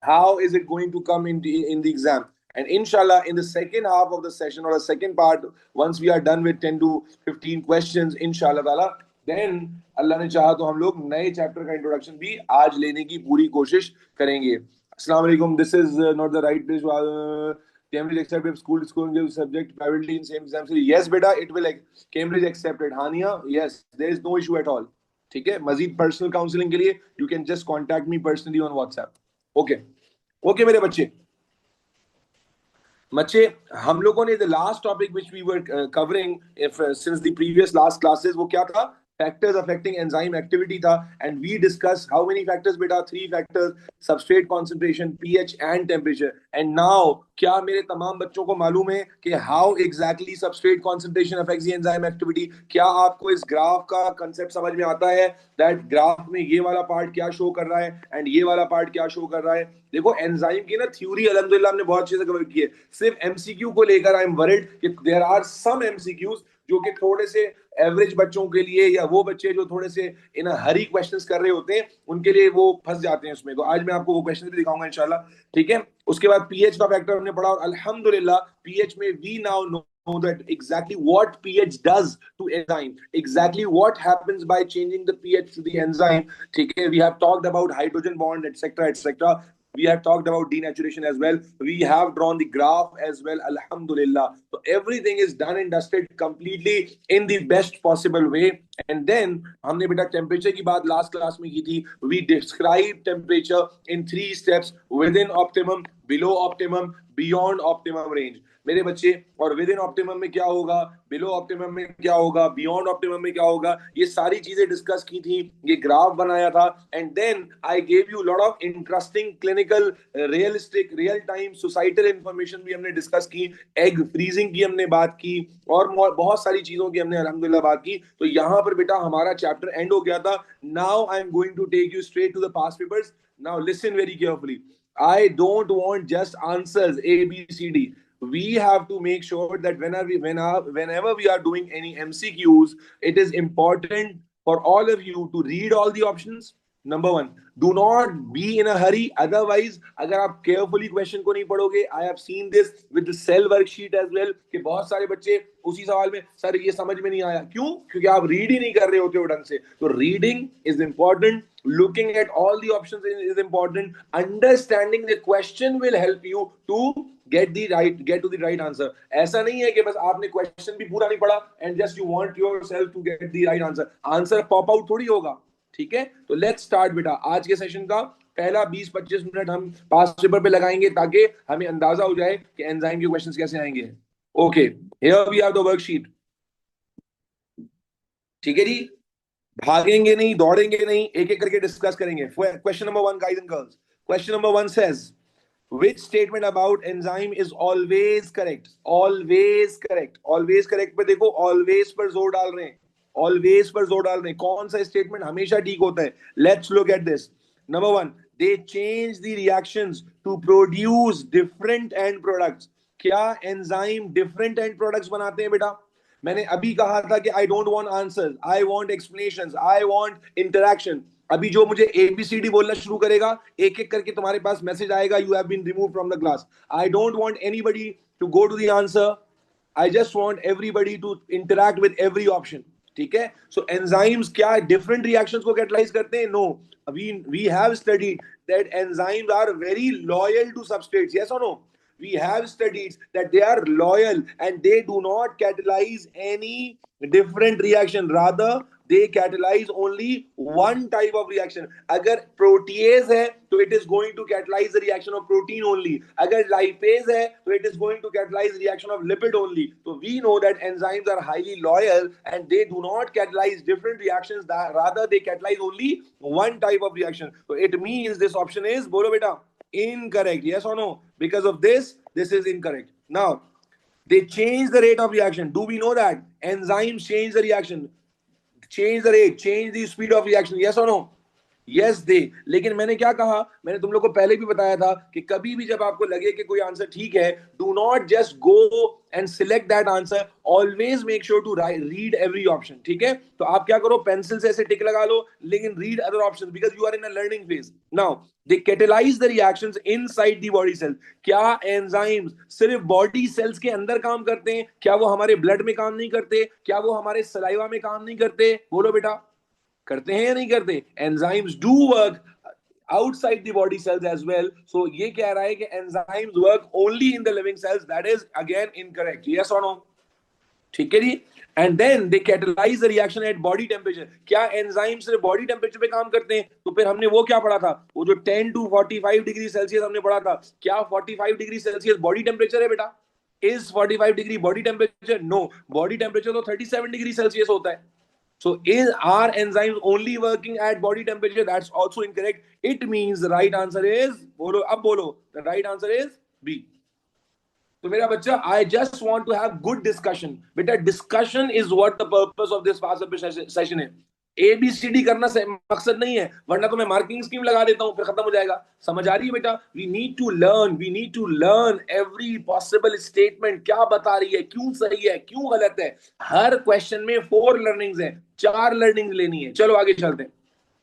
how is it going to come in the exam. And inshallah, in the second half of the session or the second part, once we are done with 10 to 15 questions, inshallah ta'ala, then अल्लाह ने चाहा तो हम लोग नए chapter का introduction भी आज लेने की पूरी कोशिश करेंगे. अस्सलाम वालेकुम. This is not the right place. Cambridge accept if school give subject privately in same exam series. Yes beta, it will Cambridge accepted. Hania, yes, there is no issue at all. ठीक है. मजीद personal counselling के लिए you can just contact me personally on WhatsApp. Okay. Okay मेरे बच्चे. बच्चे, हम लोगों ने the last topic which we were covering since the previous last classes, वो क्या था? Factors affecting enzyme activity था. And we discussed how many factors बेटा? 3 factors: substrate concentration, pH and temperature. And now क्या मेरे तमाम बच्चों को मालूम है कि how exactly substrate concentration affects the enzyme activity? क्या आपको इस ग्राफ का कंसेप्ट समझ में आता है? दैट ग्राफ में ये वाला पार्ट क्या शो कर रहा है एंड ये वाला पार्ट क्या शो कर रहा है? देखो एंजाइम की ना थ्योरी अल्हम्दुलिल्लाह हमने बहुत अच्छे से कवर की है. सिर्फ एमसीक्यू को लेकर आई एम वरीड कि देयर आर सम एमसीक्यूज जो कि थोड़े से एवरेज बच्चों के लिए या वो बच्चे जो थोड़े से इन हरी क्वेश्चंस कर रहे होते हैं उनके लिए वो फंस जाते हैं उसमें. तो आज मैं आपको वो क्वेश्चन भी दिखाऊंगा इंशाल्लाह. ठीक है. उसके बाद पीएच का फैक्टर हमने पढ़ा और अल्हम्दुलिल्लाह पीएच में we now know that exactly what pH does to enzyme, exactly what happens by changing the pH to the enzyme. Okay, we have talked about hydrogen bond, etc., etc. We have talked about denaturation as well. We have drawn the graph as well. Alhamdulillah. So everything is done and dusted completely in the best possible way. And then हमने बेटा temperature की बात last class में की थी. We describe temperature in 3 steps: within optimum, below optimum, beyond optimum range. मेरे बच्चे, और विद इन ऑप्टिमम में क्या होगा, बिलो ऑप्टिमम में क्या होगा, बियॉन्ड ऑप्टिमम में क्या होगा, ये सारी चीजें डिस्कस की थी. ये ग्राफ बनाया था. And then I gave you lot of interesting clinical realistic real time societal information भी हमने डिस्कस की. एग फ्रीजिंग की हमने बात की और बहुत सारी चीजों की हमने अल्हम्दुलिल्लाह बात की. तो यहां पर बेटा हमारा चैप्टर एंड हो गया था. Now I am going to take you straight to the past papers. Now listen very carefully. I don't want just answers A, B, C, D. We have to make sure that whenever we are doing any MCQs, it is important for all of you to read all the options. Number one, do not be in a hurry. Otherwise, अगर आप carefully question को नहीं पढ़ोगे, I have seen this with the cell worksheet as well, कि बहुत सारे बच्चे उसी सवाल में सर ये समझ में नहीं आया. क्यों? क्योंकि आप रीड ही नहीं कर रहे होते हो ढंग से. तो reading is important. Looking at all the options is important. Understanding the question will help you to get to the right answer. ऐसा नहीं है कि बस आपने क्वेश्चन भी पूरा नहीं पढ़ा and just you want yourself to get the right answer. Answer pop out थोड़ी होगा. ठीक है. तो लेट्स स्टार्ट बेटा. आज के सेशन का पहला 20-25 मिनट हम पास्ट पेपर पे लगाएंगे ताकि हमें अंदाजा हो जाए कि एंजाइम के क्वेश्चंस कैसे आएंगे. Okay, here we have the worksheet. ठीक है जी. भागेंगे नहीं, दौड़ेंगे नहीं, एक एक करके डिस्कस करेंगे. Question number 1 guys and girls. Question number 1 says which statement about enzyme is always correct? Always correct. Always correct पे देखो, always पर जोर डाल रहे हैं. Always पर जोर डाल रहे हैं. कौन सा स्टेटमेंट हमेशा ठीक होता है? Let's look at this. Number 1, they change the reactions to produce different end products. क्या एंजाइम डिफरेंट एंड प्रोडक्ट्स बनाते हैं बेटा? मैंने अभी कहा था कि आई don't want answers, I want explanations, I want interaction. अभी जो मुझे एबीसीडी बोलना शुरू करेगा, एक एक करके तुम्हारे पास मैसेज आएगा, you have been removed from the class. I don't want anybody to go to the answer. I just want everybody to interact with every option. ठीक है. सो एंजाइम्स क्या डिफरेंट रिएक्शंस को कैटलाइज करते हैं? No. we have studied that enzymes are very loyal to substrates. Yes or no? We have studied that they are loyal and they do not catalyze any different reaction. Rather, they catalyze only one type of reaction. Agar protease hai to it is going to catalyze the reaction of protein only. Agar lipase hai to it is going to catalyze reaction of lipid only. So we know that enzymes are highly loyal and they do not catalyze different reactions. Rather, they catalyze only one type of reaction. So it means this option is, bolo beta, incorrect. Yes or no? Because of this is incorrect. Now, they change the rate of reaction. Do we know that enzymes change the reaction, change the rate, change the speed of reaction? Yes or no? Yes they. लेकिन मैंने क्या कहा, मैंने तुम लोग को पहले भी बताया था कि कभी भी जब आपको लगे कि कोई आंसर ठीक है, do not just go and select that answer, always make sure to read every option. ठीक है, तो आप क्या करो, पेंसिल से ऐसे टिक लगा लो, लेकिन read other option because you are in a learning phase now. They catalyse the reactions inside the body cell. क्या एंजाइम्स सिर्फ बॉडी सेल्स के अंदर काम करते हैं? क्या वो हमारे ब्लड में काम नहीं करते? क्या वो हमारे सलाइवा में काम नहीं करते? बोलो बेटा, करते हैं या नहीं करते? Enzymes do work outside the body cells as well. So ये कह रहा है कि enzymes work only in the living cells. That is again incorrect. Yes or no? ठीक है ji. And then they catalyse the reaction at body temperature. क्या enzyme सिर्फ body temperature पे काम करते हैं? तो फिर हमने वो क्या पढ़ा था, वो जो 10 to 45 डिग्री सेल्सियस हमने पढ़ा था, क्या 45 डिग्री सेल्सियस बॉडी टेम्परेचर है बेटा? Is 45 degree body temperature? No, body temperature तो 37 डिग्री सेल्सियस होता है। So are enzymes only working at body temperature? That's also incorrect. It means the right answer is, bolo, ab bolo, the right answer is B. तो मेरा बच्चा, I just want to have good discussion. बेटा discussion is what the purpose of this fast session है। ABCD करना मकसद नहीं है, वरना तो मैं मार्किंग स्कीम लगा देता हूं, फिर खत्म हो जाएगा। समझ आ रही है बेटा? We need to learn every possible statement, क्या बता रही है, क्यों सही है, क्यों गलत है। हर क्वेश्चन में 4 लर्निंग्स है, 4 लर्निंग्स लेनी है। चलो आगे चलते हैं।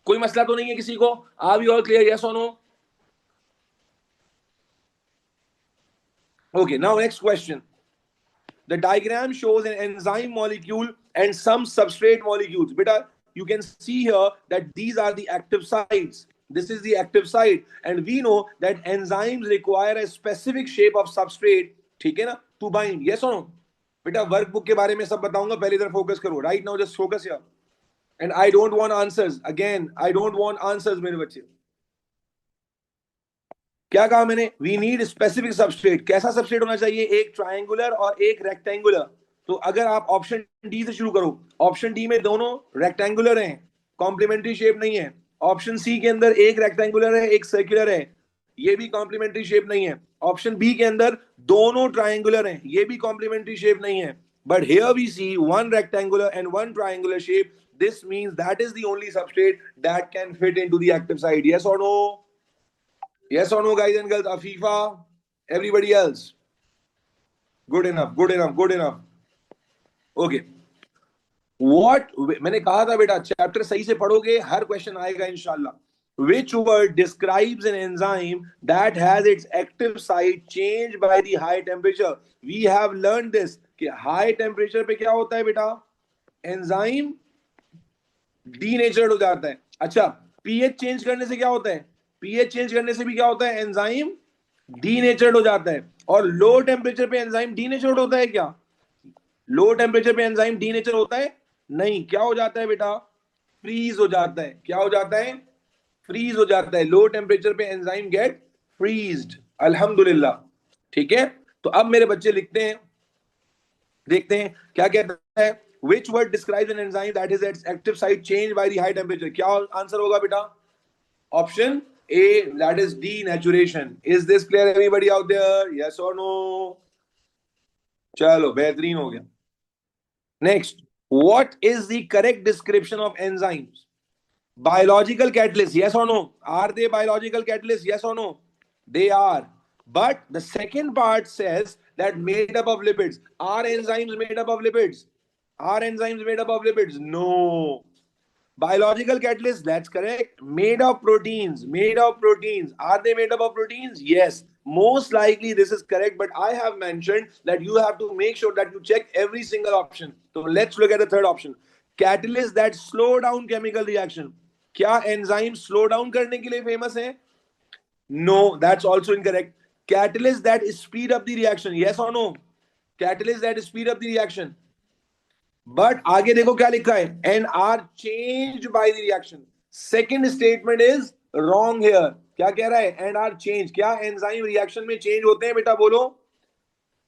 कोई मसला तो नहीं है किसी को? Are you all clear? Yes और no? Okay, now next question. The diagram shows an enzyme molecule and some substrate molecules. Beta, you can see here that these are the active sites. This is the active site, and we know that enzymes require a specific shape of substrate, ठीक है ना, to bind. Yes or no? बेटा workbook के बारे में सब बताऊंगा, पहले इधर फोकस करो। Right now just focus here. And I don't want answers. Again, I don't want answers मेरे बच्चे। क्या कहा मैंने? We need specific substrate. कैसा सबस्ट्रेट होना चाहिए? एक ट्रायंगुलर और एक रेक्टेंगुलर। तो अगर आप ऑप्शन डी से शुरू करो, ऑप्शन डी में दोनों रेक्टेंगुलर हैं, कॉम्प्लीमेंट्री शेप नहीं है। ऑप्शन सी के अंदर एक रेक्टेंगुलर है, एक सर्कुलर है, ये भी कॉम्प्लीमेंट्री शेप नहीं है। ऑप्शन बी के अंदर दोनों ट्रायंगुलर हैं, ये भी कॉम्प्लीमेंट्री शेप नहीं है। But here we see one rectangular and one triangular shape. This means that is the only substrate that can fit into the active site. Yes और no? Yes or no, guys and girls? Afifa, everybody else? Good enough, good enough, good enough. Okay. What मैंने कहा था बेटा, chapter सही से पढ़ोगे हर question आएगा इंशाल्लाह। Which word describes an enzyme that has its active site changed by the high temperature? We have learned this कि high temperature पे क्या होता है बेटा? एंजाइम डीनेचर्ड हो जाता है। अच्छा, पीएच चेंज करने से क्या होता है? पीएच चेंज करने से भी क्या होता है? एंजाइम डीनेचर्ड हो जाता है। और लो टेम्परेचर पे एंजाइम डीनेचर्ड होता है क्या? लो टेम्परेचर पे एंजाइम डीनेचर होता है? नहीं। क्या हो जाता है बेटा? फ्रीज हो जाता है। क्या हो जाता है? फ्रीज हो जाता है। लो टेम्परेचर पे एंजाइम गेट फ्रीज्ड। अल्हम्दुलिल्लाह। ठीक है, तो अब मेरे बच्चे लिखते हैं, देखते हैं क्या कहता है। Which word describes an enzyme that is its active site changed by the high temperature? क्या आंसर होगा बेटा? Option A, that is denaturation. Is this clear everybody out there? Yes or no? चलो बेहतरीन हो गया। Next, what is the correct description of enzymes? Biological catalyst, yes or no? Are they biological catalysts? Yes or no? They are. But the second part says that made up of lipids. Are enzymes made up of lipids? Are enzymes made up of lipids? No. Biological catalyst, that's correct. Made of proteins. Made of proteins. Are they made up of proteins? Yes. Most likely this is correct, but I have mentioned that you have to make sure that you check every single option. So let's look at the third option. Catalyst that slow down chemical reaction. क्या enzyme slow down करने के लिए famous है? No, that's also incorrect. Catalyst that speed up the reaction, yes और no? Catalyst that speed up the reaction. But आगे देखो क्या लिखा है, and are change by the reaction. Second statement is wrong here. क्या कह रहा है? And are change. क्या एंजाइम रिएक्शन में चेंज होते हैं बेटा? बोलो।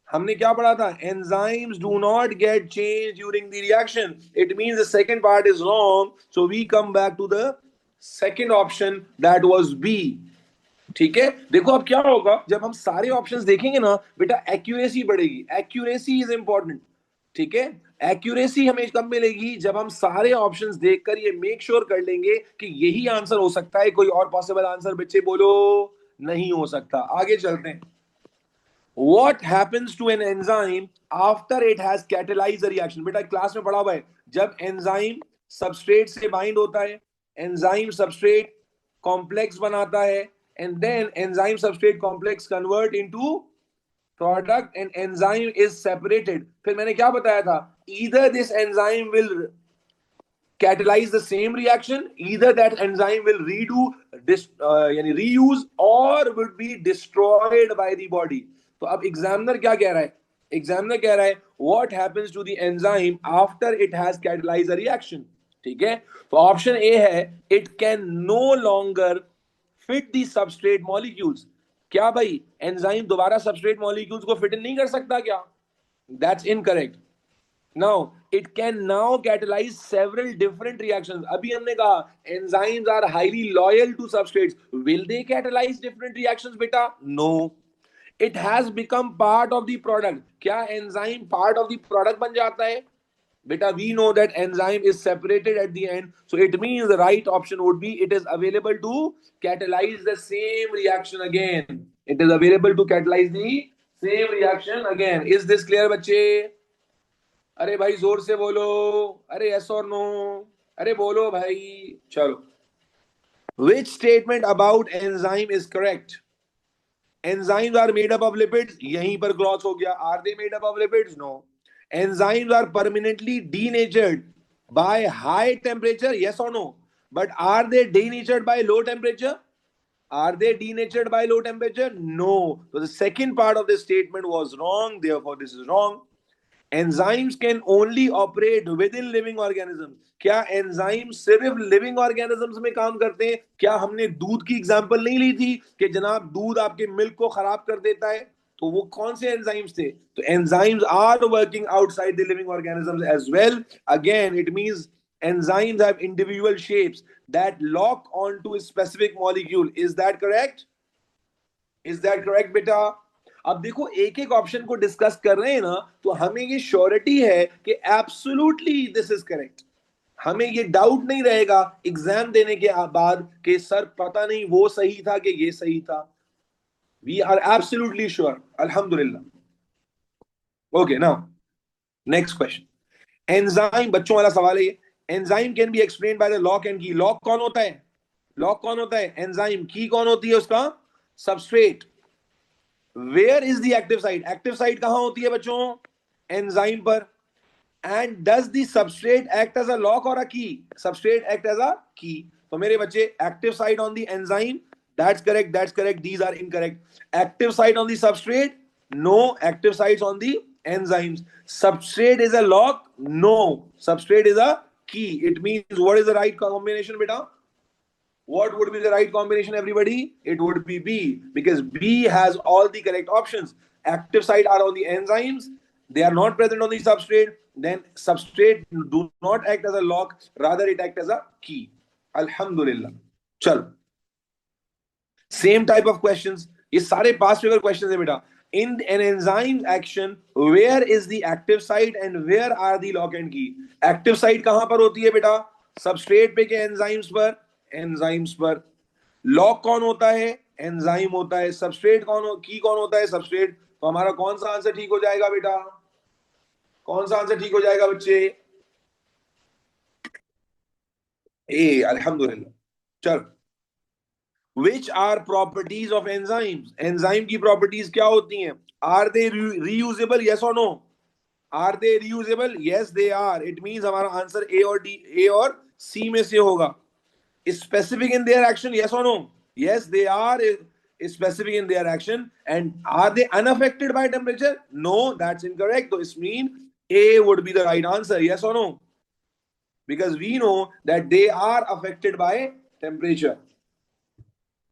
हमने क्या पढ़ा था? enzymes do not get changed during the reaction. It means the second part is wrong. So we come back to the second option, that was B. ठीक है, देखो अब क्या होगा जब हम सारे ऑप्शंस देखेंगे ना बेटा, एक्यूरेसी बढ़ेगी। Accuracy is important. ठीक है। एक्यूरेसी हमें कब मिलेगी? जब हम सारे ऑप्शंस देखकर ये मेक श्योर कर लेंगे कि यही आंसर हो सकता है, कोई और पॉसिबल आंसर बच्चे बोलो नहीं हो सकता। आगे चलते हैं। What happens to an enzyme after it has catalyzed the reaction? बेटा क्लास में पढ़ा हुआ है, जब एंजाइम सबस्ट्रेट से बाइंड होता है, एंजाइम सबस्ट्रेट कॉम्प्लेक्स बनाता है, and then enzyme substrate complex convert into product and enzyme is separated. फिर मैंने क्या बताया था? either this enzyme will catalyze the same reaction, either that enzyme will यानी reuse or would be destroyed by the body। तो अब examiner क्या कह रहा है? एग्जामिनर कह रहा है what happens to the enzyme after it has catalyzed a reaction। ठीक है, तो ऑप्शन ए है it can no longer fit the substrate molecules। क्या भाई एंजाइम दोबारा सबस्ट्रेट मॉलिक्यूल्स को फिट नहीं कर सकता क्या? That's incorrect. Now it can now catalyze several different reactions। अभी हमने कहा enzymes are highly loyal to substrates, will they catalyze different reactions बेटा? No, it has become part of the product। क्या enzyme part of the product बन जाता है बेटा? We know that enzyme is separated at the end, so it means the right option would be it is available to catalyze the same reaction again। It is available to catalyze the same reaction again। Is this clear बच्चे? अरे भाई जोर से बोलो, अरे yes और no, अरे बोलो भाई। चलो, which statement about enzyme is correct? Enzymes are made up of lipids, यहीं पर क्रॉस हो गया। Are they made up of lipids? No। Enzymes are permanently denatured by high temperature, yes or no? But are they denatured by low temperature? Are they denatured by low temperature? No। So the second part of this statement was wrong, therefore this is wrong। Enzymes can only operate with in living organism. क्या enzyme सिर्फ living organisms में काम करते हैं? क्या हमने दूध की एग्जांपल नहीं ली थी कि जनाब दूध आपके मिल्क को खराब कर देता है? तो वो कौन से एंजाइम्स थे? तो enzymes are working outside the living organisms as well. Again it means enzymes have individual shapes that lock onto a specific molecule। Is that correct? Is that correct बेटा? अब देखो एक एक ऑप्शन को डिस्कस कर रहे हैं ना, तो हमें ये श्योरिटी है कि एब्सोल्युटली दिस इज करेक्ट। हमें ये डाउट नहीं रहेगा एग्जाम देने के बाद कि सर पता नहीं वो सही था कि ये सही था। वी आर एब्सोल्युटली श्योर, अल्हम्दुलिल्लाह। Okay, now next question. Enzyme, बच्चों वाला सवाल है ये। Enzyme can be explain by the lock and की। लॉक कौन होता है? लॉक कौन होता है? एंजाइम। की कौन होती है उसका? Substrate. Where is the active site? Active site कहां होती है बच्चों? एंजाइम पर। And does the substrate act as a lock और अ की? सबस्ट्रेट एक्ट एज अ की। तो मेरे बच्चे active site on the enzyme, that's correct, that's correct, these are incorrect. Active site on the substrate, no. Active sites on the enzymes। Substrate is a lock, no। Substrate is a key। It means what is the right combination beta? What would be the right combination, everybody? It would be B, because B has all the correct options। Active site are on the enzymes, they are not present on the substrate, then substrate do not act as a lock, rather it acts as a key। Alhamdulillah। चलो, same type of questions, ये सारे past paper questions है बेटा। In an enzyme action, where is the active site and where are the lock and key? Active site कहां पर होती है बेटा? सबस्ट्रेट पे के एंजाइम्स पर, एंजाइम्स पर। लॉक कौन होता है? एंजाइम होता है। सबस्ट्रेट की कौन होता है? सबस्ट्रेट। तो हमारा कौन सा आंसर ठीक हो जाएगा बेटा? कौन सा आंसर ठीक हो जाएगा बच्चे? ए, अल्हम्दुलिल्लाह। चलो, which are properties of enzymes? Enzyme की प्रॉपर्टीज क्या होती हैं? Are they reusable? Yes or no? Are they reusable? Yes, they are। It means हमारा आंसर ए और डी, ए और सी में से होगा। Specific in their action? Yes or no? Yes, they are specific in their action। And are they unaffected by temperature? No, that's incorrect। So it means A would be the right answer। Yes or no? Because we know that they are affected by temperature।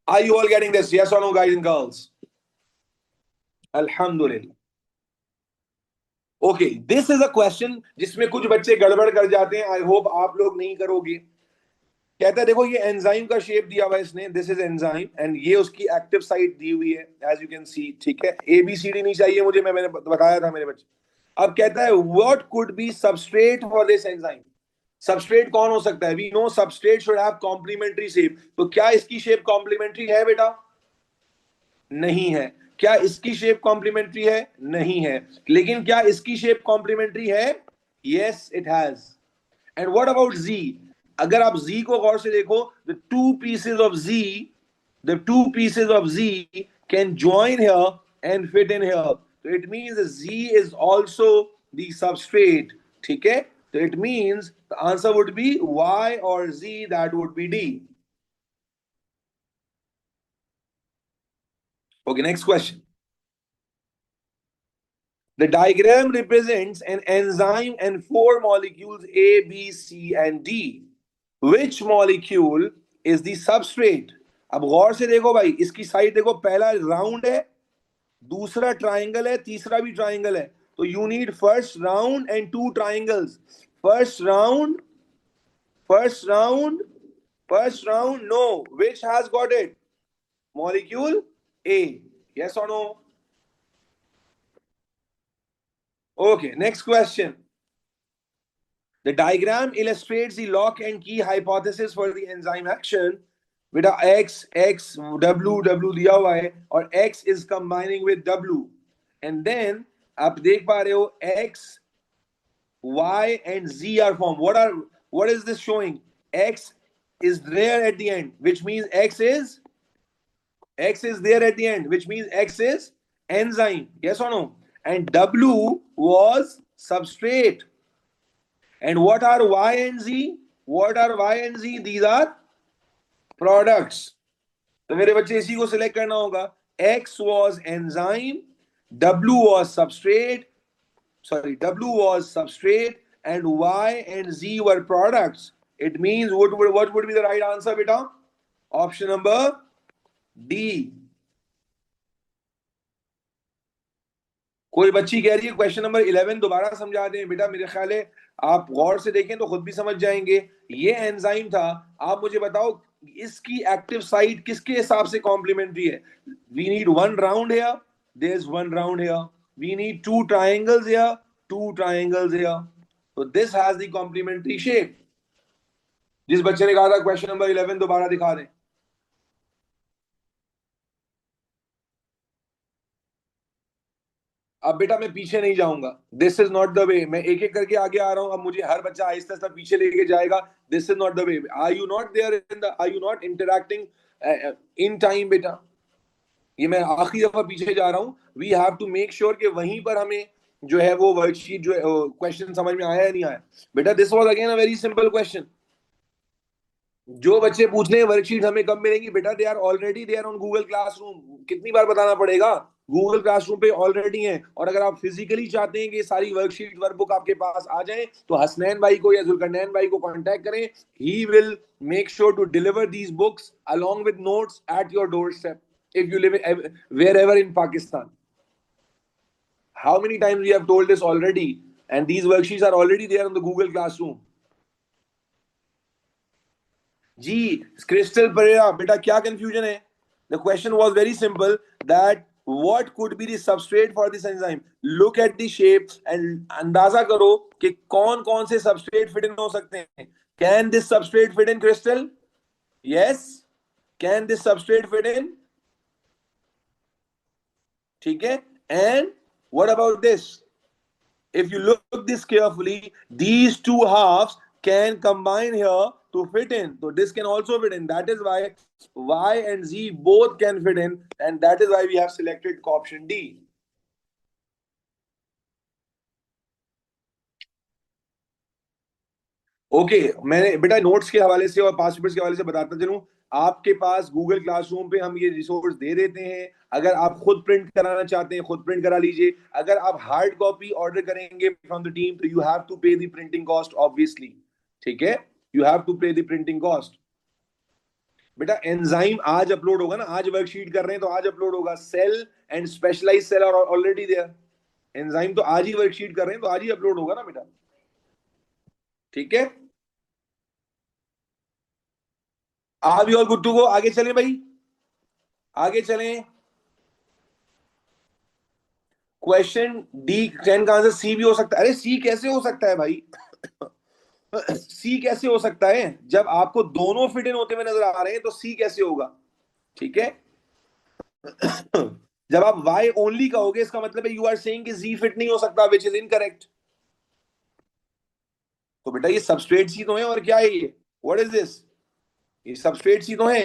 Are you all getting this? Yes or no, guys and girls? Alhamdulillah। Okay, this is a question जिसमें कुछ बच्चे गड़बड़ कर जाते हैं। I hope आप लोग नहीं करोगे। कहता है देखो ये एंजाइम का शेप दिया हुआ है इसने, दिस इज एंजाइम, एंड ये उसकी एक्टिव साइट दी हुई है एज यू कैन सी। ठीक है, ए बी सी डी नहीं चाहिए मुझे, मैंने बताया था मेरे बच्चे। अब कहता है what could be substrate for this enzyme. Substrate कौन हो सकता है? We know substrate should have complementary shape, तो क्या इसकी शेप कॉम्प्लीमेंट्री है बेटा? नहीं है। क्या इसकी शेप कॉम्प्लीमेंट्री है? नहीं है। लेकिन क्या इसकी शेप कॉम्प्लीमेंट्री है? Yes it has. And what about G? अगर आप जी को गौर से देखो, the two pieces of G can join here and fit in here, तो it means G is also the substrate. ठीक है, तो it means the answer would be y और z, that would be d। Okay, next question. The diagram represents an enzyme and four molecules A, B, C, and D. Which molecule is the substrate? अब गौर से देखो भाई, इसकी side देखो, पहला round है, दूसरा ट्राइंगल है, तीसरा भी ट्राइंगल है। तो you need first round and two triangles. First round, first round, first round, no. Which has got it? Molecule A. Yes or no? Okay, next question. The diagram illustrates the lock and key hypothesis for the enzyme action. बेटा X, X, W, W दिया हुआ है और X is combining with W. And then आप देख पा रहे हो X, Y and Z are formed. What is this showing? X is there at the end, which means X is there at the end, which means X is enzyme. Yes or no? And W was substrate. And what are Y and Z? What are Y and Z? These are products. तो मेरे बच्चे इसी को select करना होगा। X was enzyme, W was substrate, sorry, W was substrate, and Y and Z were products. It means what would be the right answer, beta? Option number D. कोई बच्ची कह रही है क्वेश्चन नंबर 11 दोबारा समझा दें। बेटा मेरे ख्याल है आप गौर से देखें तो खुद भी समझ जाएंगे। ये एंजाइम था, आप मुझे बताओ इसकी एक्टिव साइट किसके हिसाब से कॉम्प्लीमेंट्री है? We need one round here, there is one round here. We need two triangles here, two triangles here. तो this has the complementary shape. जिस बच्चे ने कहा था क्वेश्चन नंबर 11 दोबारा दिखा दें। अब बेटा मैं पीछे नहीं जाऊंगा, दिस इज नॉट द वे। मैं एक एक करके आगे आ रहा हूं, अब मुझे हर बच्चा आहिस्ता आहिस्ता पीछे लेके जाएगा। This is not the way. Are you not there in the, are you not interacting in time बेटा? ये मैं आखिरी दफा पीछे जा रहा हूं। We have to make sure कि वहीं पर हमें जो है वो वर्कशीट जो है क्वेश्चन समझ में आया या नहीं आया। बेटा this was again a very simple question. जो बच्चे पूछ रहे हैं वर्कशीट हमें कब मिलेंगी, बेटा they are already there on Google classroom. कितनी बार बताना पड़ेगा? गूगल क्लासरूम पे ऑलरेडी है। और अगर आप फिजिकली चाहते हैं कि सारी वर्कशीट वर्कबुक आपके पास आ जाए, तो हसनैन भाई को या जुल्करनैन भाई को कांटेक्ट करें। He will make sure to deliver these books along with notes at your doorstep if you live wherever in Pakistan. How many times we have told this already, and these worksheets are already there on the Google Classroom. जी Crystal Pereira, बेटा क्या confusion है? The question was very simple that what could be the substrate for this enzyme. Look at the shape and अंदाजा करो कि कौन कौन से सबस्ट्रेट फिट इन हो सकते हैं। Can this substrate fit in crystal? Yes. Can this substrate fit in? ठीक है। And what about this? If you look this carefully, these two halves can combine here to fit in. So this can also fit in. That is why Y and Z both can fit in, and that is why we have selected option D. Okay मैंने बेटा notes के हवाले से और पास papers के हवाले से बताता चलूं। आपके पास गूगल क्लासरूम पे हम ये रिसोर्स दे देते हैं। अगर आप खुद प्रिंट कराना चाहते हैं खुद प्रिंट करा लीजिए। अगर आप हार्ड कॉपी ऑर्डर करेंगे फ्रॉम द टीम, तो यू हैव टू पे द प्रिंटिंग कॉस्ट ऑब्वियसली। ठीक है, यू हैव टू पे द प्रिंटिंग कॉस्ट। बेटा एंजाइम आज अपलोड होगा ना, आज वर्कशीट कर रहे हैं तो आज अपलोड होगा। Cell and specialise cell are already there. Enzyme तो आज ही वर्कशीट कर रहे हैं तो आज ही अपलोड होगा ना बेटा। ठीक है, आप भी और गुट्टू को आगे चलें भाई, आगे चलें। क्वेश्चन डी 10 का आंसर सी भी हो सकता है। अरे सी कैसे हो सकता है भाई? सी कैसे हो सकता है जब आपको दोनों फिट इन होते हुए नजर आ रहे हैं, तो सी कैसे होगा? ठीक है। जब आप वाई ओनली कहोगे, इसका मतलब है यू आर सेइंग कि जी फिट नहीं हो सकता, विच इज इनकरेक्ट। तो बेटा ये सबस्ट्रेट सी तो है, और क्या है ये? What is this? ये सबस्ट्रेट सी तो है।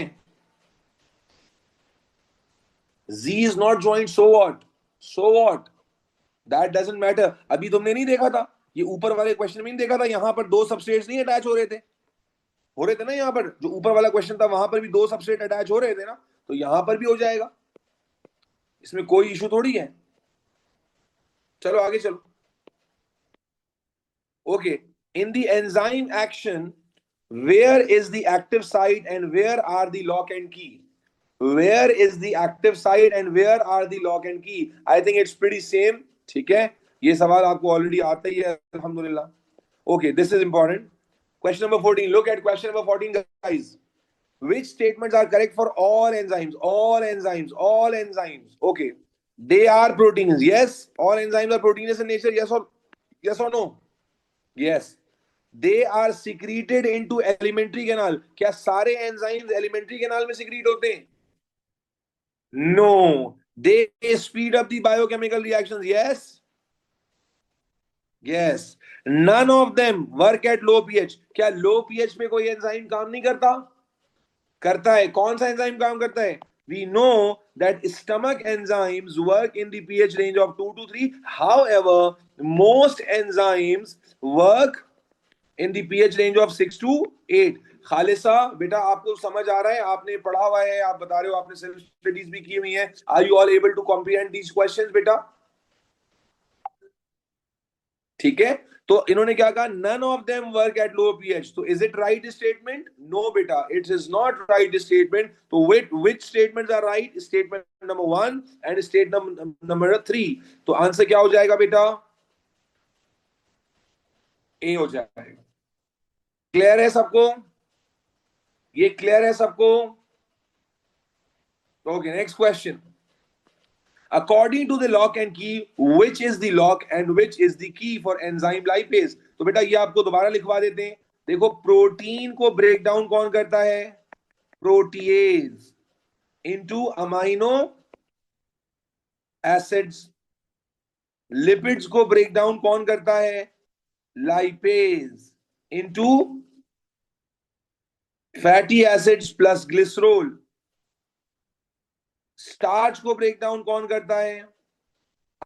G is not joint, so what? So what? That doesn't matter. अभी तुमने नहीं देखा था, ये ऊपर वाले क्वेश्चन में नहीं देखा था, यहां पर दो सबस्ट्रेट्स नहीं अटैच हो रहे थे ना, यहाँ पर जो ऊपर वाला क्वेश्चन था वहां पर भी दो सबस्ट्रेट अटैच हो रहे थे ना, तो यहां पर भी हो जाएगा, इसमें कोई इशू थोड़ी है। चलो आगे चलो। Okay, in the enzyme action, where is the active site and where are the lock and key? Where is the active site and where are the lock and key? I think it's pretty same. ठीक है, ये सवाल आपको already आता ही है, अल्हम्दुलिल्लाह। Okay, this is important. Question number 14, look at question number 14 guys. Which statements are correct for all enzymes? All enzymes, all enzymes. Okay, they are proteins. Yes, all enzymes are proteinous in nature. Yes or no? Yes. They are secreted into elementary canal. क्या सारे enzymes elementary canal में secrete होते हैं? No. They speed up the biochemical reactions. Yes. Yes. None of them work at low pH. क्या low pH पे कोई enzyme काम नहीं करता? करता है। कौन सा enzyme काम करता है? We know that stomach enzymes work in the pH range of 2 to 3. However, most enzymes work in the pH range of 6 to 8। खालिसा बेटा, आपको समझ आ रहा है? आपने पढ़ा हुआ है, आप बता रहे हो आपने सेल्फ स्टडीज भी की हुई है। Are you all able to comprehend these questions बेटा? ठीक है, तो इन्होंने क्या कहा? None of them work at low pH. तो is it right statement? No बेटा, it is not right statement. तो which statements are right? Statement number 1 and statement number 3। तो आंसर क्या हो जाएगा बेटा? ए हो जाएगा। क्लियर है सबको? ये क्लियर है सबको? Okay, next question. According to the lock and key, which is the lock and which is the key for enzyme lipase? तो बेटा ये आपको दोबारा लिखवा देते हैं। देखो, प्रोटीन को ब्रेक डाउन कौन करता है? Protease into amino acids. Lipids को ब्रेक डाउन कौन करता है? Lipase into fatty acids plus glycerol. Starch को ब्रेक डाउन कौन करता है?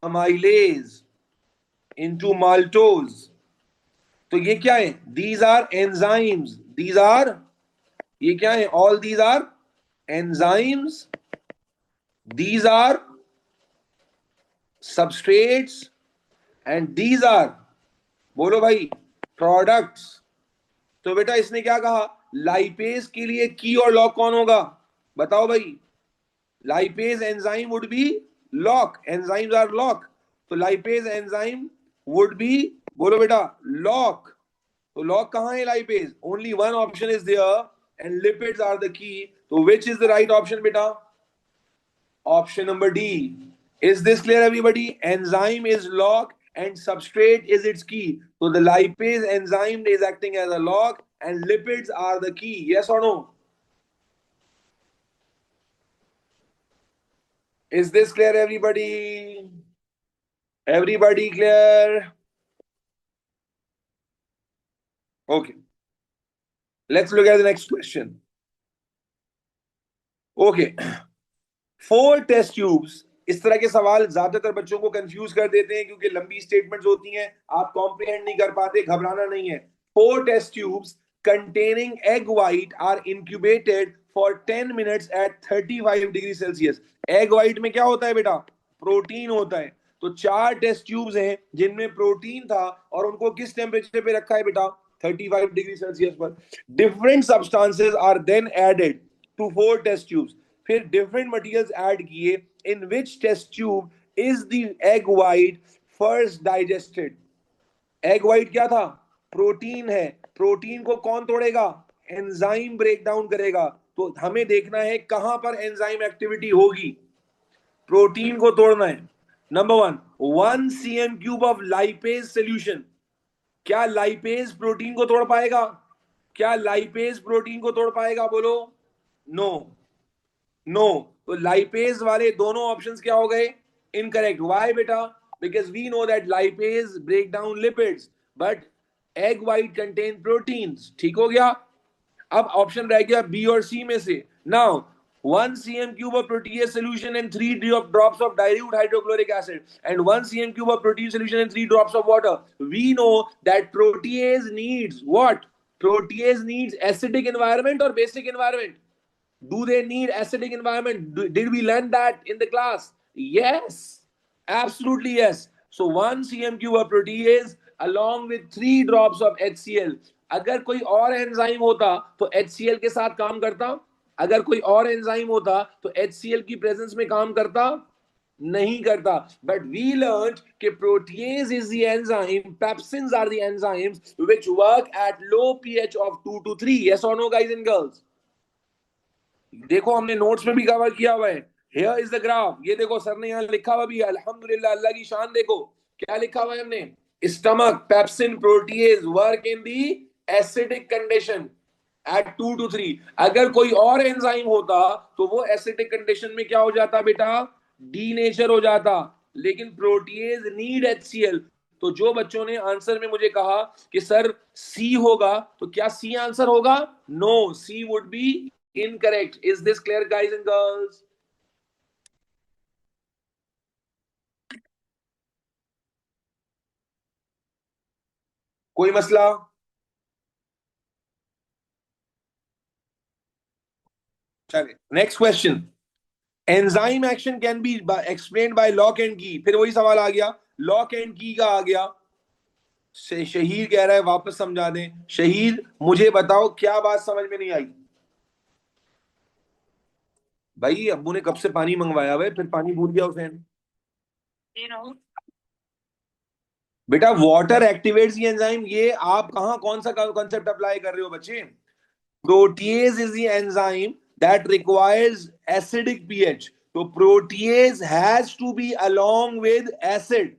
Amylase into maltose. तो ये क्या है? These are enzymes. These are, ये क्या है? All these are enzymes. These are substrates and these are, बोलो भाई, प्रोडक्ट्स। तो बेटा इसने क्या कहा? लाइपेज के लिए की और लॉक कौन होगा? बताओ भाई। Lipase enzyme would be lock. Enzymes are lock, तो लाइपेज एंजाइम वुड बी, बोलो बेटा, लॉक। तो लॉक कहां है? Lipase. Only one option is there and lipids are the key. तो which is the right option बेटा? Option number D. Is this clear everybody? Enzyme is lock and substrate is its key. So the lipase enzyme is acting as a lock and lipids are the key. Yes or no? Is this clear everybody? Everybody clear? Okay. Let's look at the next question. Okay. 4 test tubes। इस तरह के सवाल ज्यादातर बच्चों को confuse कर देते हैं क्योंकि लंबी स्टेटमेंट्स होती हैं, आप कॉम्प्रिहेंड नहीं कर पाते। घबराना नहीं है। 4 test tubes containing egg white are incubated for 10 minutes at 35 degree Celsius. Egg white में क्या होता है बेटा? प्रोटीन होता है। तो 4 टेस्ट ट्यूब्स हैं जिनमें प्रोटीन था और उनको किस टेम्परेचर पे रखा है बेटा? 35 डिग्री सेल्सियस पर। Different substances are then added to 4 test tubes. फिर डिफरेंट मटेरियल्स ऐड किए। In which test tube is the egg white first digested? Egg white क्या था? प्रोटीन है। प्रोटीन को कौन तोड़ेगा? एंजाइम ब्रेक डाउन करेगा। तो हमें देखना है कहां पर एंजाइम एक्टिविटी होगी। प्रोटीन को तोड़ना है, number 1। 1 cm³ of lipase solution, क्या लाइपेज प्रोटीन को तोड़ पाएगा? क्या लाइपेज प्रोटीन को तोड़ पाएगा? बोलो नो। नो। तो लाइपेज वाले दोनों ऑप्शंस क्या हो गए? इनकरेक्ट। व्हाई बेटा? Because we know that lipase break down lipids but egg white contain proteins. ठीक हो गया? अब ऑप्शन रह गया बी और सी में से। Now 1 cm³ of protease solution and 3 drops of dilute hydrochloric acid and 1 cm³ of protein solution and 3 drops of water. We know that protease needs what? Protease needs acidic environment or basic environment? Do they need acidic environment? Did we learn that in the class? Yes, absolutely yes. So 1 cm³ of protease along with 3 drops of HCl. अगर कोई और enzyme होता तो HCl के साथ काम करता? अगर कोई और एंजाइम होता तो HCl की प्रेजेंस में काम करता? नहीं करता. But we learned कि protease is the enzyme, pepsins are the enzymes which work at low pH of 2 to 3. Yes or no, guys and girls? देखो हमने नोट्स में भी कवर किया हुआ है. Here is the graph. ये देखो सर ने यहाँ लिखा हुआ भी है. अल्हम्दुलिल्लाह, अल्लाह की शान. देखो क्या लिखा हुआ है हमने. Stomach pepsin protease work in the acidic condition at 2 to 3. अगर कोई और एंजाइम होता तो वो एसिडिक कंडीशन में क्या हो जाता बेटा? डीनेचर हो जाता. लेकिन प्रोटीएज नीड HCl. तो जो बच्चों ने आंसर में मुझे कहा कि सर सी होगा, तो क्या सी आंसर होगा? No, C would be incorrect. Is this clear, guys and girls? कोई मसला? चलिए next question. Enzyme action can be explained bye lock and की. फिर वही सवाल आ गया, लॉक एंड की का आ गया. शहीद कह रहा है वापस समझा दें. शहीद मुझे बताओ क्या बात समझ में नहीं आई? भाई अब्बू ने कब से पानी मंगवाया हुआ है, फिर पानी भूल गया हुसैन. बेटा वाटर एक्टिवेट्स द एंजाइम. ये आप कहां कौन सा कॉन्सेप्ट अप्लाई कर रहे हो बच्चे? Protease is the enzyme that requires acidic pH. So protease has to be along with acid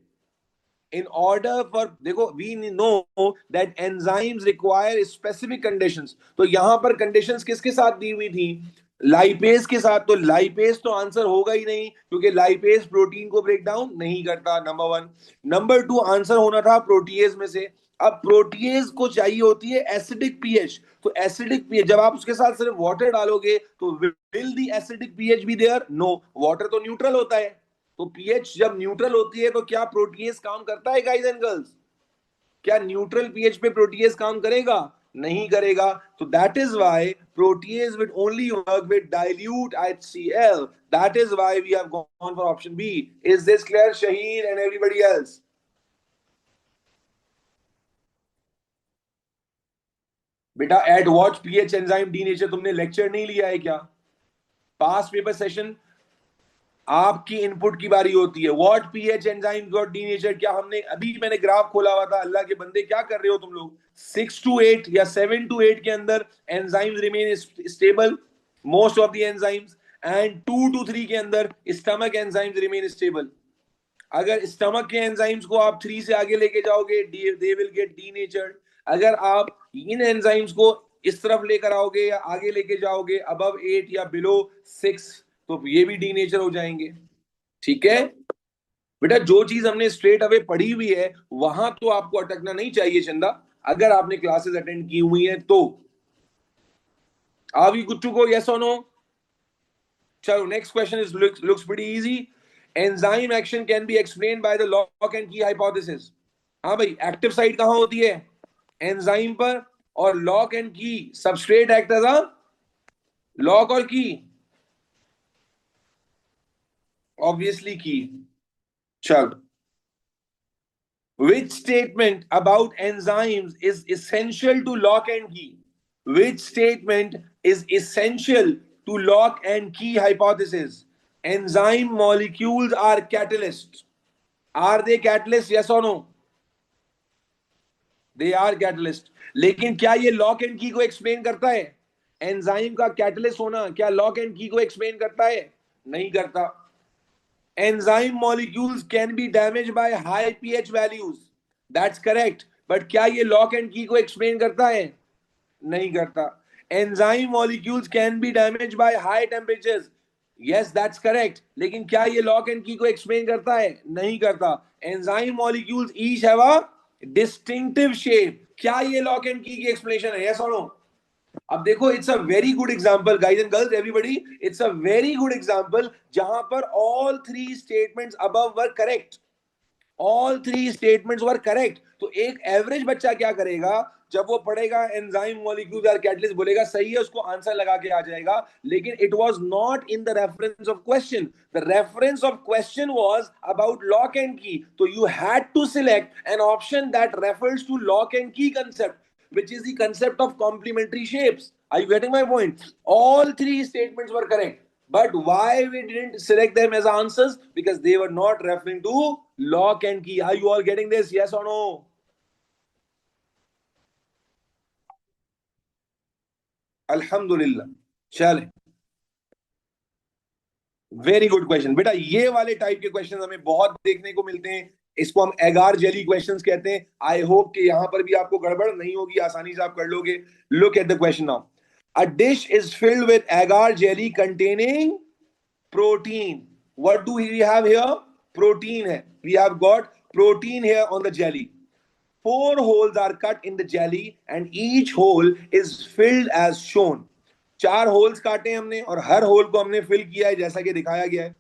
in order for, देखो we know that enzymes require specific conditions. तो यहां पर conditions किसके साथ दी हुई थी? लाइपेज के साथ. तो लाइपेज तो आंसर होगा ही नहीं क्योंकि लाइपेज प्रोटीन को ब्रेक डाउन नहीं करता. नंबर 1. नंबर 2 आंसर होना था प्रोटीएज में से. अब प्रोटीएज को चाहिए होती है एसिडिक पीएच. तो एसिडिक पीएच जब आप उसके साथ सिर्फ वाटर डालोगे तो will the acidic pH be there? No, water तो न्यूट्रल होता है. तो पीएच जब न्यूट्रल होती है तो क्या प्रोटीएज काम करता है गाइस एंड गर्ल्स? क्या न्यूट्रल पीएच पे प्रोटीएज काम करेगा? नहीं करेगा. तो that is why protease will only work with dilute HCl. That is why we have gone for option B. Is this clear Shahid and everybody else? बेटा at what pH enzyme denature तुमने lecture नहीं लिया है क्या? Past paper session आपकी input की बारी होती है. What pH enzyme got denature. क्या हमने अभी मैंने ग्राफ खोला हुआ था. अल्लाह के बंदे क्या कर रहे हो तुम लोग? 6 to 8 या 7 to 8 के अंदर enzymes remain stable, most of the enzymes. And 2 to 3 के अंदर स्टमक एंजाइम्स रिमेन स्टेबल. अगर स्टमक के एंजाइम्स को आप 3 से आगे लेके जाओगे दे विल गेट डीनेचर्ड. अगर आप इन एंजाइम्स को इस तरफ लेकर आओगे या आगे लेके जाओगे अबव 8 या बिलो 6 तो ये भी डीनेचर हो जाएंगे. ठीक है बेटा, जो चीज हमने स्ट्रेट अवे पढ़ी हुई है वहां तो आपको अटकना नहीं चाहिए चंदा, अगर आपने क्लासेस अटेंड की हुई हैं तो. Are we good to go? Yes और नो? चलो next question is looks pretty easy. Enzyme action can be explained by the lock and key hypothesis. हाँ भाई, एक्टिव साइट कहां होती है? एंजाइम पर. और lock and key substrate act as a lock और की ऑब्वियसली की. चल, which statement about enzymes is essential to lock and key? Which statement is essential to lock and key hypothesis? Enzyme molecules are catalysts. Are they catalysts? Yes or no? They are catalysts. लेकिन क्या ये lock and की को explain करता है? Enzyme का catalyst होना क्या लॉक एंड की को एक्सप्लेन करता है? नहीं करता. enzyme molecules can be damaged by high pH values. That's correct. But क्या ये लॉक एंड की को एक्सप्लेन करता है? नहीं करता. Enzyme molecules can be damaged by high temperatures. Yes, that's correct. लेकिन क्या ये लॉक एंड की को एक्सप्लेन करता है? नहीं करता. Enzyme molecules each have a distinctive shape. क्या ये लॉक एंड की एक्सप्लेनेशन है? Yes or no? अब देखो, it's a very good example guys and girls everybody, it's a very good example जहां पर all three statements above were correct. All three statements were correct. तो एक average बच्चा क्या करेगा? जब वो पढ़ेगा एंजाइम मॉलिक्यूल्स और कैटलिस्ट, बोलेगा सही है, उसको आंसर लगा के आ जाएगा. लेकिन it was not in the reference of question. The reference of question was about lock and key. तो you had to select an option that refers to lock and key concept, which is the concept of complementary shapes. Are you getting my point? All three statements were correct. But why we didn't select them as answers? Because they were not referring to lock and key. Are you all getting this? Yes or no? Alhamdulillah. चले. Very good question बेटा. ये वाले type के question हमें बहुत देखने को मिलते हैं. इसको हम एगार जेली क्वेश्चंस कहते हैं. आई होप कि यहां पर भी आपको गड़बड़ नहीं होगी, आसानी से आप कर लोगे. Look at the question now. A dish is filled with agar jelly containing protein. What do we have here? Protein hai. We have got protein here on the jelly. Four holes are cut in the jelly and each hole is filled as shown. चार holes काटे हमने और her whole को हमने fill किया है जैसा कि दिखाया गया है.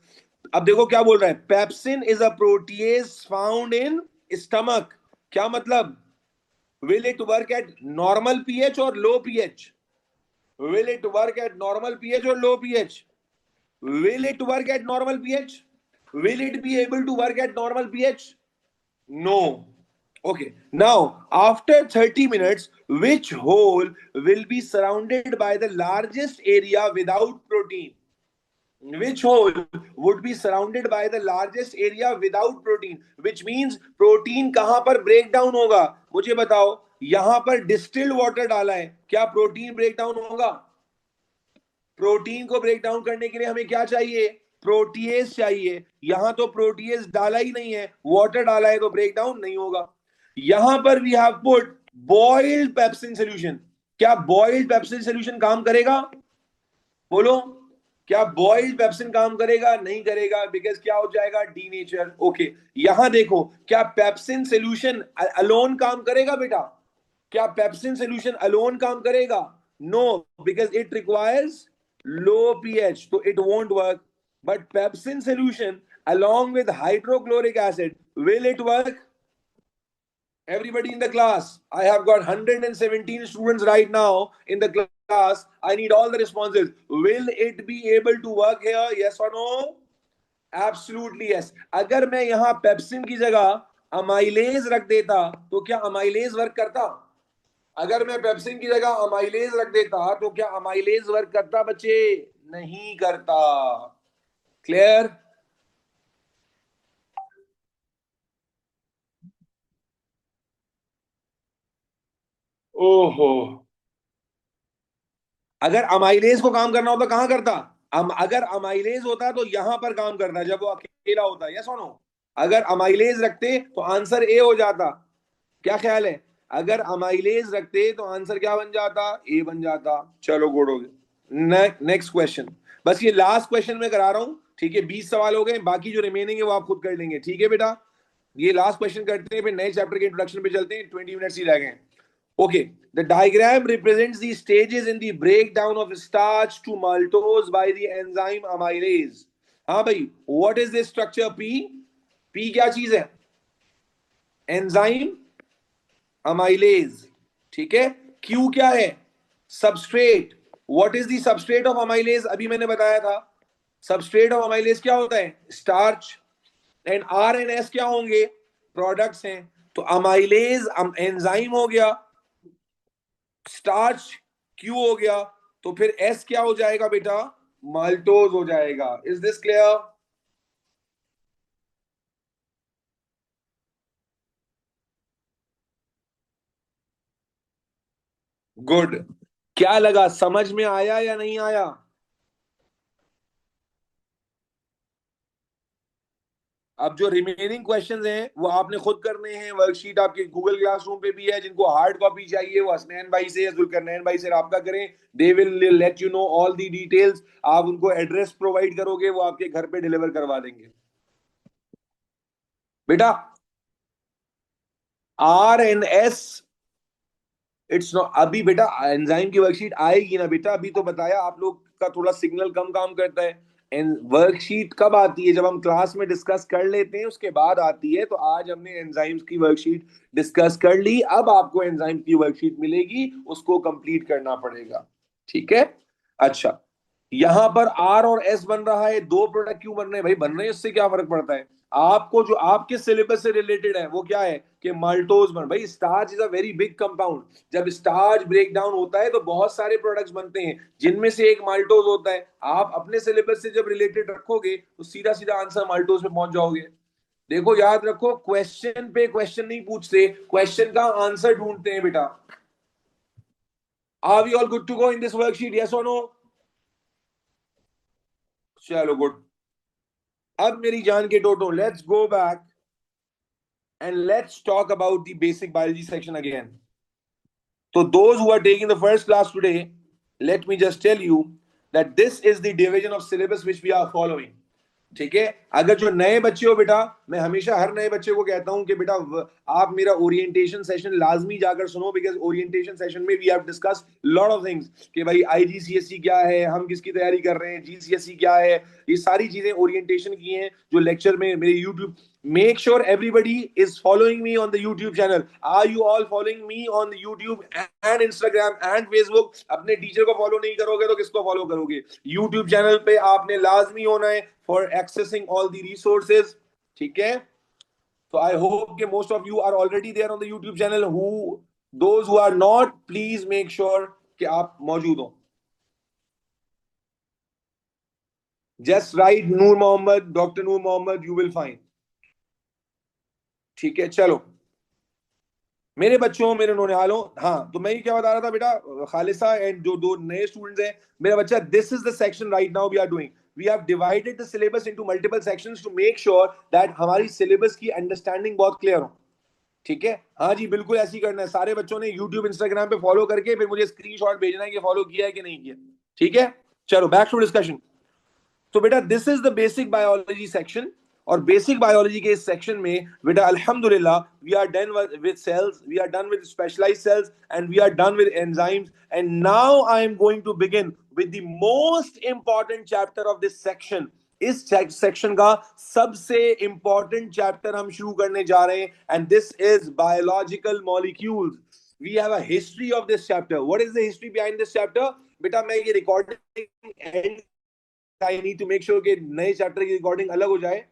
अब देखो क्या बोल रहा है. Pepsin is a protease found in stomach. क्या मतलब? Will it work at normal pH और लो pH? Will it work at normal pH or low pH? Will it work at normal pH? Will it be able to work at normal pH? No. Okay. Now, after 30 minutes, which hole will be surrounded by the largest area without protein? Which hole would be surrounded by the largest area without protein? Which means protein कहां पर break down होगा? मुझे बताओ. यहां पर distilled water डाला है, क्या प्रोटीन ब्रेक डाउन होगा? प्रोटीन को ब्रेक डाउन करने के लिए हमें क्या चाहिए? प्रोटीएज चाहिए. यहां तो प्रोटीएज डाला ही नहीं है, वाटर डाला है, तो ब्रेक डाउन नहीं होगा. यहां पर we have put boiled pepsin solution. क्या बॉइल्ड पेप्सिन सॉल्यूशन काम करेगा? बोलो. क्या बॉइल्ड पेप्सिन काम करेगा? नहीं करेगा. बिकॉज क्या हो जाएगा? डीनेचर. ओके. यहां देखो, क्या पेप्सिन सॉल्यूशन अलोन काम करेगा बेटा? क्या पेप्सिन सॉल्यूशन अलोन काम करेगा? No, because it requires low pH, so it won't work. But pepsin solution along with hydrochloric acid, will it work? Everybody in the class, I have got 117 students right now in the class. I need all the responses. Will it be able to work here? Yes or no? Absolutely yes. अगर मैं यहां pepsin की जगह amylase रख देता तो क्या amylase work करता? अगर मैं पेप्सिन की जगह अमाइलेज रख देता तो क्या अमाइलेज वर्क करता बच्चे? नहीं करता. क्लियर? ओहो. अगर अमाइलेज को काम करना होता कहां करता? अगर अमाइलेज होता तो यहां पर काम करता जब वो अकेला होता. यस और नो? अगर अमाइलेज रखते तो आंसर ए हो जाता. क्या ख्याल है? अगर अमाइलेज रखते तो आंसर क्या बन जाता? ए बन जाता. चलो गुड हो गए. Next question. बस ये लास्ट क्वेश्चन मैं करा रहा हूं. ठीक है, 20 सवाल हो गए. बाकी जो रिमेनिंग है वो आप खुद कर लेंगे. ठीक है बेटा, ये लास्ट क्वेश्चन करते हैं, फिर नए चैप्टर के इंट्रोडक्शन पे चलते हैं. 20 मिनट्स ही रह गए. Okay, the diagram represents the stages in the breakdown of starch to maltose by the enzyme amylase. हाँ भाई, what is this structure P? P क्या चीज है? Enzyme amylase. ठीक है. Q क्या है? Substrate. What is the substrate of amylase? अभी मैंने बताया था. सबस्ट्रेट ऑफ अमाइलेज क्या होता है? Starch. And R and S क्या होंगे? प्रोडक्ट्स हैं. तो अमाइलेज एंजाइम हो गया, स्टार्च क्यू हो गया, तो फिर एस क्या हो जाएगा बेटा? माल्टोज हो जाएगा. Is this clear? गुड. क्या लगा, समझ में आया या नहीं आया? अब जो रिमेनिंग क्वेश्चंस हैं वो आपने खुद करने हैं। वर्कशीट आपके गूगल क्लासरूम पे भी है। जिनको हार्ड कॉपी चाहिए वो हसनैन भाई से, जुल्करनैन भाई से राब्ता करें। They will let you know all the details. आप उनको एड्रेस प्रोवाइड करोगे, वो आपके घर पे डिलीवर करवा देंगे। बेटा RNS इट्स नॉट अभी बेटा, एंजाइम की वर्कशीट आएगी ना बेटा, अभी तो बताया आप लोग का थोड़ा सिग्नल कम काम करता है। वर्कशीट कब आती है? जब हम क्लास में डिस्कस कर लेते हैं उसके बाद आती है। तो आज हमने एंजाइम्स की वर्कशीट डिस्कस कर ली, अब आपको एंजाइम की वर्कशीट मिलेगी, उसको कंप्लीट करना पड़ेगा। ठीक है। अच्छा, यहां पर R और S बन रहा है, दो प्रोडक्ट क्यों बन रहे हैं भाई? बन रहे हैं, इससे क्या फर्क पड़ता है? आपको जो आपके सिलेबस से रिलेटेड है वो क्या है कि माल्टोज बन, भाई starch is a very big compound. जब स्टार्च ब्रेक डाउन होता है तो बहुत सारे प्रोडक्ट्स बनते हैं, जिनमें से एक माल्टोज होता है। आप अपने सिलेबस से जब रिलेटेड रखोगे तो सीधा सीधा आंसर माल्टोज पे पहुंच जाओगे। देखो याद रखो, क्वेश्चन पे क्वेश्चन नहीं पूछते, क्वेश्चन का आंसर ढूंढते हैं बेटा। Are we all good to go in this worksheet? Yes और नो? चलो गुड। अब मेरी जान के टोटो, let's go back and let's talk about the basic biology section again. So those who are taking the first class today, let me just tell you that this is the division of syllabus which we are following. ठीक है। अगर जो नए बच्चे हो बेटा, मैं हमेशा हर नए बच्चे को कहता हूं कि बेटा आप मेरा ओरिएंटेशन सेशन लाजमी जाकर सुनो, बिकॉज ओरिएंटेशन सेशन में we have discussed lot of things कि भाई IGCSE क्या है, हम किसकी तैयारी कर रहे हैं, GCSE क्या है, ये सारी चीजें ओरिएंटेशन की हैं जो लेक्चर में मेरे YouTube. Make sure everybody is following me on the YouTube channel. Are you all following me on the YouTube and Instagram and Facebook? अपने टीचर को फॉलो नहीं करोगे तो किसको फॉलो करोगे? YouTube चैनल पे आपने लाजमी होना है for accessing all the resources. ठीक है। So I hope कि most of you are already there on the YouTube channel. Those who are not, please make sure कि आप मौजूद हो। Just write Noor Mohammed, Dr. Noor Mohammed, you will find. ठीक है, चलो मेरे बच्चों, मेरे नौनिहालों। हाँ, तो मैं ये क्या बता रहा था बेटा, खालिसा एंड जो दो नए स्टूडेंट्स हैं, मेरा बच्चा, this is the section right now we are doing. We have divided the syllabus into multiple sections to make sure that हमारी सिलेबस की अंडरस्टैंडिंग बहुत क्लियर हो। ठीक है, हाँ जी, बिल्कुल ऐसे ही करना है। सारे बच्चों ने यूट्यूब इंस्टाग्राम पे फॉलो करके फिर मुझे स्क्रीनशॉट भेजना है कि फॉलो किया है कि नहीं किया। ठीक है, चलो बैक टू डिस्कशन। तो बेटा this is the basic biology section, और बेसिक बायोलॉजी के इस सेक्शन में बेटा अल्हम्दुलिल्लाह we are done with cells, we are done with specialised cells, and we are done with enzymes. And now I am going to begin with the most important chapter of this section. इस section का सबसे important chapter हम शुरू करने जा रहे हैं, and this is biological molecules. We have a history of this chapter. What is the history behind this chapter? बेटा मैं ये recording and I need to make sure कि नए चैप्टर की रिकॉर्डिंग अलग हो जाए,